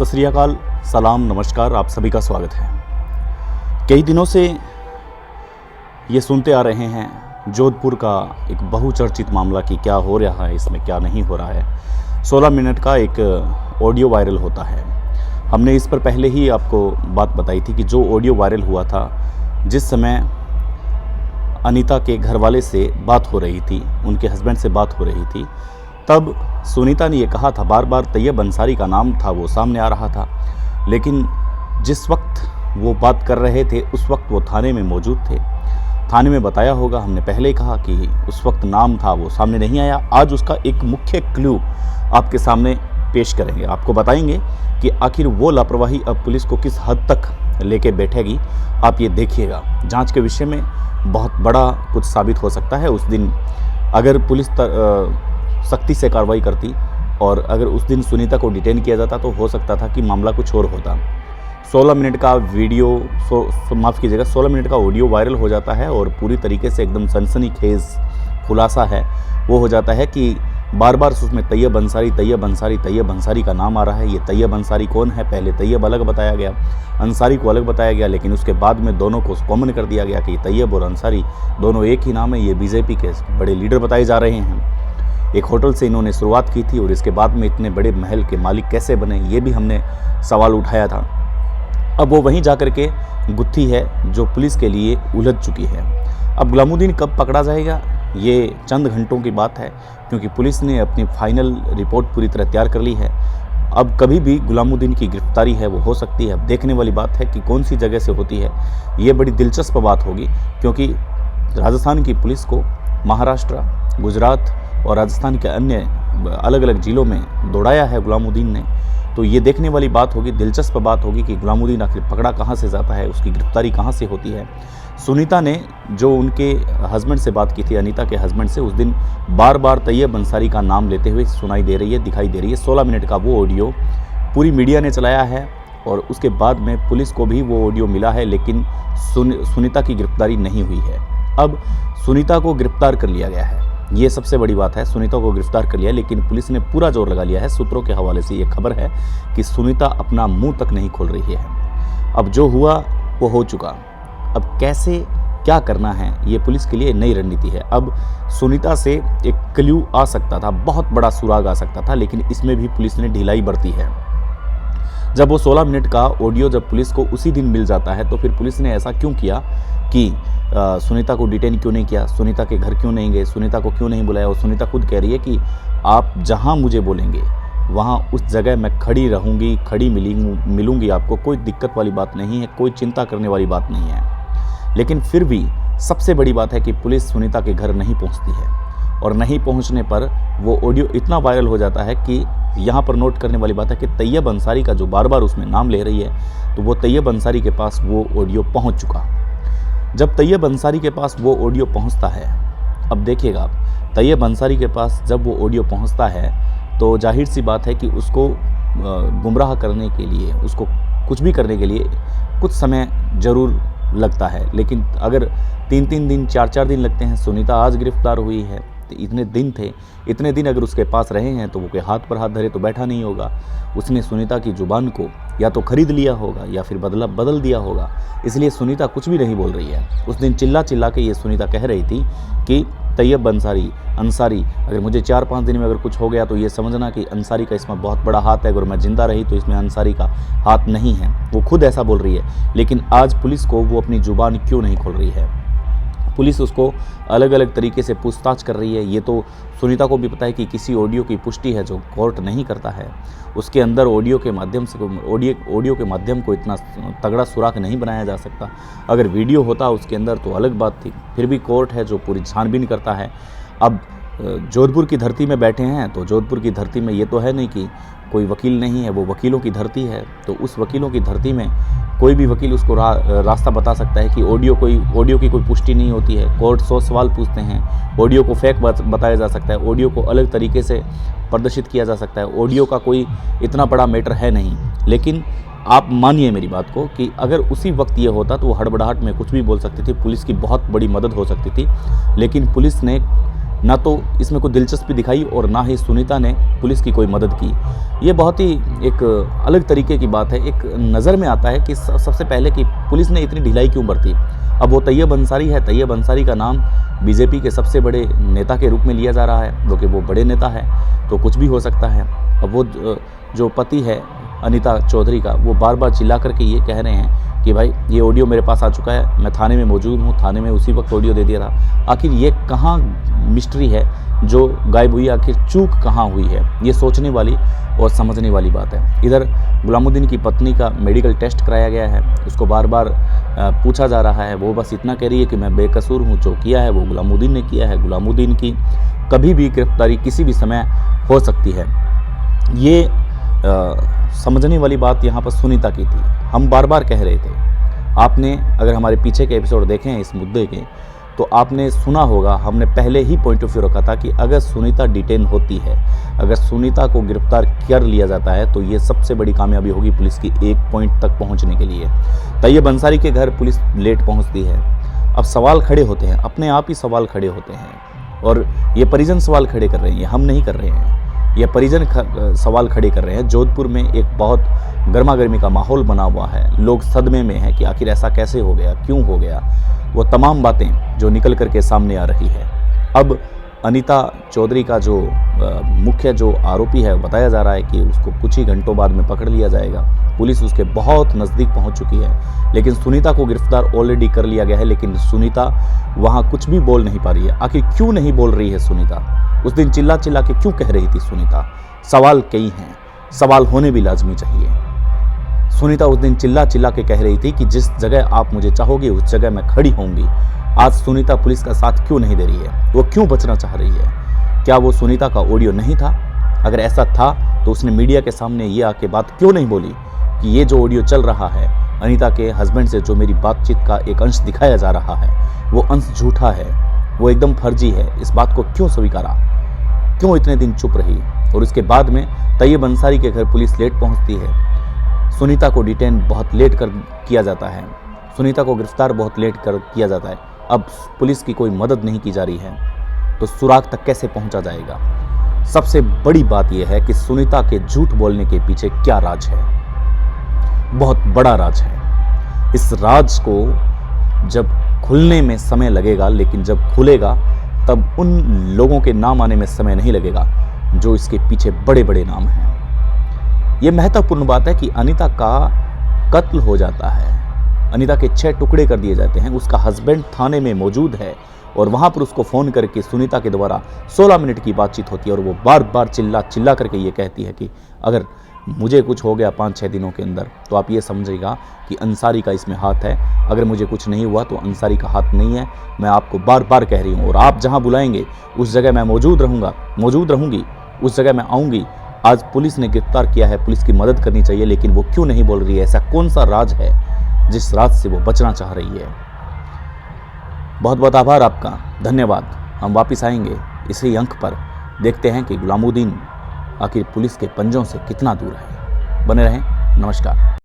सत श्री अकाल, सलाम, नमस्कार, आप सभी का स्वागत है। कई दिनों से ये सुनते आ रहे हैं जोधपुर का एक बहुचर्चित मामला कि क्या हो रहा है, इसमें क्या नहीं हो रहा है। 16 मिनट का एक ऑडियो वायरल होता है। हमने इस पर पहले ही आपको बात बताई थी कि जो ऑडियो वायरल हुआ था, जिस समय अनीता के घरवाले से बात हो रही थी, उनके हस्बैंड से बात हो रही थी, तब सुनीता ने ये कहा था, बार बार तैयब अंसारी का नाम था वो सामने आ रहा था, लेकिन जिस वक्त वो बात कर रहे थे उस वक्त वो थाने में मौजूद थे। थाने में बताया होगा, हमने पहले ही कहा कि उस वक्त नाम था वो सामने नहीं आया। आज उसका एक मुख्य क्लू आपके सामने पेश करेंगे, आपको बताएंगे कि आखिर वो लापरवाही अब पुलिस को किस हद तक लेके बैठेगी। आप ये देखिएगा, जांच के विषय में बहुत बड़ा कुछ साबित हो सकता है। उस दिन अगर पुलिस सख्ती से कार्रवाई करती और अगर उस दिन सुनीता को डिटेन किया जाता तो हो सकता था कि मामला कुछ और होता। 16 मिनट का वीडियो, माफ़ कीजिएगा, 16 मिनट का ऑडियो वायरल हो जाता है और पूरी तरीके से एकदम सनसनीखेज खुलासा है वो हो जाता है कि बार बार उसमें तैयब अंसारी का नाम आ रहा है। ये तैयब अंसारी कौन है? पहले तैयब अलग बताया गया, अंसारी को अलग बताया गया, लेकिन उसके बाद में दोनों को कॉमन कर दिया गया कि तैयब और अंसारी दोनों एक ही नाम है। ये बीजेपी के बड़े लीडर बताए जा रहे हैं। एक होटल से इन्होंने शुरुआत की थी और इसके बाद में इतने बड़े महल के मालिक कैसे बने, ये भी हमने सवाल उठाया था। अब वो वहीं जाकर के गुत्थी है जो पुलिस के लिए उलझ चुकी है। अब गुलामुद्दीन कब पकड़ा जाएगा, ये चंद घंटों की बात है, क्योंकि पुलिस ने अपनी फाइनल रिपोर्ट पूरी तरह तैयार कर ली है। अब कभी भी गुलामुद्दीन की गिरफ्तारी है वो हो सकती है। अब देखने वाली बात है कि कौन सी जगह से होती है। ये बड़ी दिलचस्प बात होगी, क्योंकि राजस्थान की पुलिस को महाराष्ट्र, गुजरात और राजस्थान के अन्य अलग अलग जिलों में दौड़ाया है गुलामुद्दीन ने। तो ये देखने वाली बात होगी, दिलचस्प बात होगी कि गुलामुद्दीन आखिर पकड़ा कहाँ से जाता है, उसकी गिरफ्तारी कहाँ से होती है। सुनीता ने जो उनके हस्बैंड से बात की थी, अनीता के हस्बैंड से, उस दिन बार बार तैयब अंसारी का नाम लेते हुए सुनाई दे रही है, दिखाई दे रही है। 16 मिनट का वो ऑडियो पूरी मीडिया ने चलाया है और उसके बाद में पुलिस को भी वो ऑडियो मिला है, लेकिन सुनीता की गिरफ्तारी नहीं हुई है। अब सुनीता को गिरफ्तार कर लिया गया है, ये सबसे बड़ी बात है। सुनीता को गिरफ्तार कर लिया, लेकिन पुलिस ने पूरा जोर लगा लिया है। सूत्रों के हवाले से ये खबर है कि सुनीता अपना मुंह तक नहीं खोल रही है। अब जो हुआ वो हो चुका, अब कैसे क्या करना है ये पुलिस के लिए नई रणनीति है। अब सुनीता से एक क्लू आ सकता था, बहुत बड़ा सुराग आ सकता था, लेकिन इसमें भी पुलिस ने ढिलाई बरती है। जब वो 16 मिनट का ऑडियो जब पुलिस को उसी दिन मिल जाता है, तो फिर पुलिस ने ऐसा क्यों किया कि सुनीता को डिटेन क्यों नहीं किया, सुनीता के घर क्यों नहीं गए, सुनीता को क्यों नहीं बुलाया। और सुनीता खुद कह रही है कि आप जहां मुझे बोलेंगे वहां उस जगह मैं खड़ी रहूंगी, खड़ी मिलूंगी आपको, कोई दिक्कत वाली बात नहीं है, कोई चिंता करने वाली बात नहीं है। लेकिन फिर भी सबसे बड़ी बात है कि पुलिस सुनीता के घर नहीं पहुंचती है, और नहीं पहुंचने पर वो ऑडियो इतना वायरल हो जाता है कि यहाँ पर नोट करने वाली बात है कि तैयब अंसारी का जो बार बार उसमें नाम ले रही है, तो वो तैयब अंसारी के पास वो ऑडियो पहुँच चुका। जब तैयब अंसारी के पास वो ऑडियो पहुंचता है, अब देखिएगा, तैयब अंसारी के पास जब वो ऑडियो पहुंचता है तो जाहिर सी बात है कि उसको गुमराह करने के लिए, उसको कुछ भी करने के लिए कुछ समय ज़रूर लगता है। लेकिन अगर 3-3 दिन, 4-4 दिन लगते हैं, सुनीता आज गिरफ्तार हुई है, तो इतने दिन थे, इतने दिन अगर उसके पास रहे हैं तो वो के हाथ पर हाथ धरे तो बैठा नहीं होगा। उसने सुनीता की जुबान को या तो खरीद लिया होगा या फिर बदल दिया होगा। इसलिए सुनीता कुछ भी नहीं बोल रही है। उस दिन चिल्ला चिल्ला के ये सुनीता कह रही थी कि तैयब अंसारी, अगर मुझे 4-5 दिन में अगर कुछ हो गया तो ये समझना कि अंसारी का इसमें बहुत बड़ा हाथ है, अगर मैं जिंदा रही तो इसमें अंसारी का हाथ नहीं है। वो खुद ऐसा बोल रही है। लेकिन आज पुलिस को वो अपनी जुबान क्यों नहीं खोल रही है? पुलिस उसको अलग अलग तरीके से पूछताछ कर रही है। ये तो सुनीता को भी पता है कि किसी ऑडियो की पुष्टि है जो कोर्ट नहीं करता है, उसके अंदर ऑडियो के माध्यम को इतना तगड़ा सुराग नहीं बनाया जा सकता। अगर वीडियो होता उसके अंदर तो अलग बात थी। फिर भी कोर्ट है जो पूरी छानबीन करता है। अब जोधपुर की धरती में बैठे हैं, तो जोधपुर की धरती में ये तो है नहीं कि कोई वकील नहीं है, वो वकीलों की धरती है। तो उस वकीलों की धरती में कोई भी वकील उसको रास्ता बता सकता है कि ऑडियो की कोई पुष्टि नहीं होती है। कोर्ट 100 सवाल पूछते हैं, ऑडियो को फेक बताया जा सकता है, ऑडियो को अलग तरीके से प्रदर्शित किया जा सकता है। ऑडियो का कोई इतना बड़ा मैटर है नहीं। लेकिन आप मानिए मेरी बात को कि अगर उसी वक्त ये होता तो वो हड़बड़ाहट में कुछ भी बोल सकती थी, पुलिस की बहुत बड़ी मदद हो सकती थी। लेकिन पुलिस ने ना तो इसमें कोई दिलचस्पी दिखाई और ना ही सुनीता ने पुलिस की कोई मदद की। ये बहुत ही एक अलग तरीके की बात है। एक नज़र में आता है कि सबसे पहले कि पुलिस ने इतनी ढिलाई क्यों बरती। अब वो तैयब अंसारी है, तैयब अंसारी का नाम बीजेपी के सबसे बड़े नेता के रूप में लिया जा रहा है, जो कि वो बड़े नेता है, तो कुछ भी हो सकता है। अब वो जो पति है अनीता चौधरी का, वो बार बार चिल्ला करके ये कह रहे हैं कि भाई ये ऑडियो मेरे पास आ चुका है, मैं थाने में मौजूद हूँ, थाने में उसी वक्त ऑडियो दे दिया था। आखिर ये कहाँ मिस्ट्री है जो गायब हुई, आखिर चूक कहाँ हुई है, ये सोचने वाली और समझने वाली बात है। इधर गुलामुद्दीन की पत्नी का मेडिकल टेस्ट कराया गया है, उसको बार बार पूछा जा रहा है, वो बस इतना कह रही है कि मैं बेकसूर हूँ, जो किया है वो गुलामुद्दीन ने किया है, गुलामुद्दीन की कभी भी गिरफ्तारी किसी भी समय हो सकती है। ये समझने वाली बात यहाँ पर सुनीता की थी। हम बार बार कह रहे थे, आपने अगर हमारे पीछे के एपिसोड देखे हैं इस मुद्दे के, तो आपने सुना होगा, हमने पहले ही पॉइंट ऑफ व्यू रखा था कि अगर सुनीता डिटेन होती है, अगर सुनीता को गिरफ्तार कर लिया जाता है, तो ये सबसे बड़ी कामयाबी होगी पुलिस की एक पॉइंट तक पहुंचने के लिए। तैयब अंसारी के घर पुलिस लेट पहुंचती है। अब सवाल खड़े होते हैं, अपने आप ही सवाल खड़े होते हैं, और ये परिजन सवाल खड़े कर रहे हैं, हम नहीं कर रहे हैं, ये परिजन सवाल खड़े कर रहे हैं। जोधपुर में एक बहुत गर्मा गर्मी का माहौल बना हुआ है, लोग सदमे में हैं कि आखिर ऐसा कैसे हो गया, क्यों हो गया, वो तमाम बातें जो निकल करके सामने आ रही है। अब अनीता चौधरी का जो मुख्य जो आरोपी है, बताया जा रहा है कि उसको कुछ ही घंटों बाद में पकड़ लिया जाएगा। पुलिस उसके बहुत नज़दीक पहुंच चुकी है, लेकिन सुनीता को गिरफ्तार ऑलरेडी कर लिया गया है, लेकिन सुनीता वहां कुछ भी बोल नहीं पा रही है। आखिर क्यों नहीं बोल रही है सुनीता? उस दिन चिल्ला चिल्ला के क्यों कह रही थी सुनीता? सवाल कई हैं, सवाल होने भी लाजमी चाहिए। सुनीता उस दिन चिल्ला चिल्ला के कह रही थी कि जिस जगह आप मुझे चाहोगे उस जगह मैं खड़ी होंगी। आज सुनीता पुलिस का साथ क्यों नहीं दे रही है? वो क्यों बचना चाह रही है? क्या वो सुनीता का ऑडियो नहीं था? अगर ऐसा था तो उसने मीडिया के सामने ये आके बात क्यों नहीं बोली कि ये जो ऑडियो चल रहा है, अनीता के हस्बैंड से जो मेरी बातचीत का एक अंश दिखाया जा रहा है, वो अंश झूठा है, वो एकदम फर्जी है। इस बात को क्यों स्वीकारा? क्यों इतने दिन चुप रही? और उसके बाद में तैयब अंसारी के घर पुलिस लेट पहुंचती है। सुनीता को डिटेन बहुत लेट कर किया जाता है, सुनीता को गिरफ्तार बहुत लेट कर किया जाता है। अब पुलिस की कोई मदद नहीं की जा रही है, तो सुराग तक कैसे पहुंचा जाएगा? सबसे बड़ी बात यह है कि सुनीता के झूठ बोलने के पीछे क्या राज है? बहुत बड़ा राज है। इस राज को जब खुलने में समय लगेगा, लेकिन जब खुलेगा तब उन लोगों के नाम आने में समय नहीं लगेगा जो इसके पीछे बड़े बड़े नाम हैं। यह महत्वपूर्ण बात है कि अनीता का कत्ल हो जाता है, अनीता के 6 टुकड़े कर दिए जाते हैं, उसका हस्बैंड थाने में मौजूद है और वहां पर उसको फ़ोन करके सुनीता के द्वारा 16 मिनट की बातचीत होती है, और वो बार बार चिल्ला चिल्ला करके ये कहती है कि अगर मुझे कुछ हो गया 5-6 दिनों के अंदर, तो आप ये समझिएगा कि अंसारी का इसमें हाथ है। अगर मुझे कुछ नहीं हुआ तो अंसारी का हाथ नहीं है। मैं आपको बार बार कह रही हूँ, और आप जहाँ बुलाएंगे उस जगह मैं मौजूद रहूँगी, उस जगह मैं आऊँगी। आज पुलिस ने गिरफ्तार किया है, पुलिस की मदद करनी चाहिए, लेकिन वो क्यों नहीं बोल रही है? ऐसा कौन सा राज है जिस राज से वो बचना चाह रही है? बहुत बहुत आभार आपका, धन्यवाद। हम वापस आएंगे इसी अंक पर, देखते हैं कि गुलामुद्दीन आखिर पुलिस के पंजों से कितना दूर है। बने रहें, नमस्कार।